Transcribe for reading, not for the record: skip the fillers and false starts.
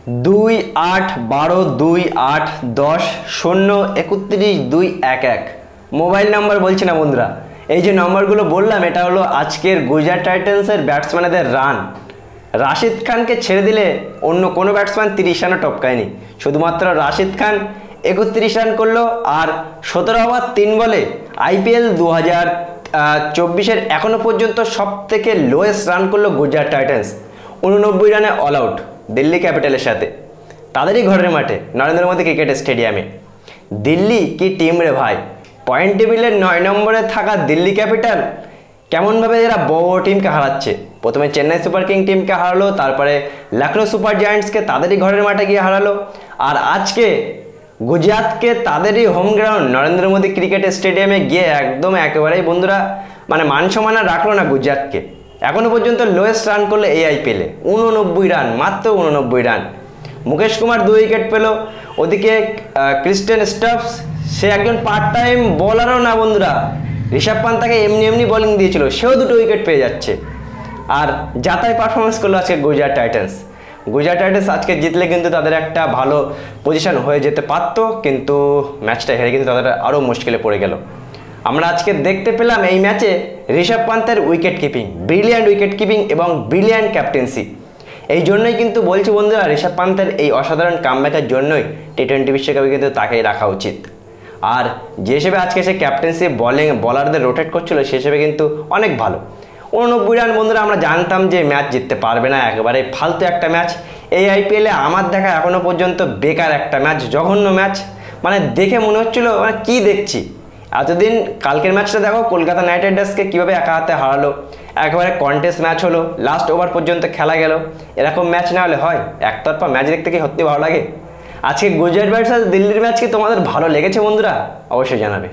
2812281031 mobile number বলছি না বন্ধুরা, এই যে নম্বরগুলো বললাম এটা হলো আজকের গুজরাট টাইটান্সের ব্যাটসম্যানদের রান। রাশিদ খানকে ছেড়ে দিলে অন্য কোনো ব্যাটসম্যান 30 রানও টপকায়নি, শুধুমাত্র রাশিদ খান 31 রান করলো। আর 17 ওভার 3 বলে আইপিএল 2024-এর এখনো পর্যন্ত সব থেকে লোয়েস্ট রান করলো গুজরাট টাইটান্স, 89 রানে অল আউট দিল্লি ক্যাপিটালের সাথে, তাদেরই ঘরের মাঠে নরেন্দ্র মোদী ক্রিকেট স্টেডিয়ামে। দিল্লি কি টিম রে ভাই, পয়েন্ট টেবিলের 9 নম্বরে থাকা দিল্লি ক্যাপিটাল কেমনভাবে এরা বড় টিমকে হারাচ্ছে। প্রথমে চেন্নাই সুপার কিং টিমকে হারালো, তারপরে লখনৌ সুপার জায়ান্টসকে তাদেরই ঘরের মাঠে গিয়ে হারালো, আর আজকে গুজরাটকে তাদেরই home ground Narendra Modi cricket স্টেডিয়ামে গিয়ে একদম একেবারেই বন্ধুরা মানে মান সম্মান রাখলো না গুজরাটকে। এখনো পর্যন্ত লোয়েস্ট রান করলো এই আইপিএলে 89 রান, মাত্র 89 রান। মুকেশ কুমার 2 উইকেট পেল, ওদিকে ক্রিস্টেন স্টাফস সে একজন পার্ট টাইম বোলারও না বন্ধুরা, ঋষভ পান্ত তাকে এমনি বোলিং দিয়েছিল, সেও 2 উইকেট পেয়ে যাচ্ছে। আর যাতাই পারফরমেন্স করলো আজকে গুজরাট টাইটান্স। গুজরাট টাইটান্স আজকে জিতলে কিন্তু তাদের একটা ভালো পজিশন হয়ে যেতে পারত, কিন্তু ম্যাচটা হেরে কিন্তু তাদের আরও মুশকিলে পড়ে গেল। আমরা আজকে দেখতে পেলাম এই ম্যাচে ঋষভ পান্তের wicket keeping, brilliant wicket keeping এবং ব্রিলিয়ান্ট ক্যাপ্টেন্সি। এই জন্যই কিন্তু বলছি বন্ধুরা, ঋষভ পান্তের এই অসাধারণ কামব্যাকের জন্যই টি-20 বিশ্বকাপে কিন্তু তাকেই রাখা উচিত। আর যে হিসেবে আজকে সে ক্যাপ্টেন্সি বলারদের রোটেট করছিল সে হিসেবে কিন্তু অনেক ভালো। 89 রান বন্ধুরা, আমরা জানতাম যে ম্যাচ জিততে পারবে না, একেবারে ফালতু একটা ম্যাচ। এই আইপিএলে আমার দেখা এখনও পর্যন্ত বেকার একটা ম্যাচ, জঘন্য ম্যাচ, মানে দেখে মনে হচ্ছিল মানে কি দেখছি এতদিন। কালকের ম্যাচটা দেখো, কলকাতা নাইট রাইডার্সকে কীভাবে একা হাতে হারালো, একেবারে কন্টেস্ট ম্যাচ হলো, লাস্ট ওভার পর্যন্ত খেলা গেল। এরকম ম্যাচ না হলে হয়, একতরফা ম্যাচ দেখতে কি সত্যি ভালো লাগে? আজকে গুজরাট ভার্সেস দিল্লির ম্যাচ কি তোমাদের ভালো লেগেছে বন্ধুরা? অবশ্যই জানাবে।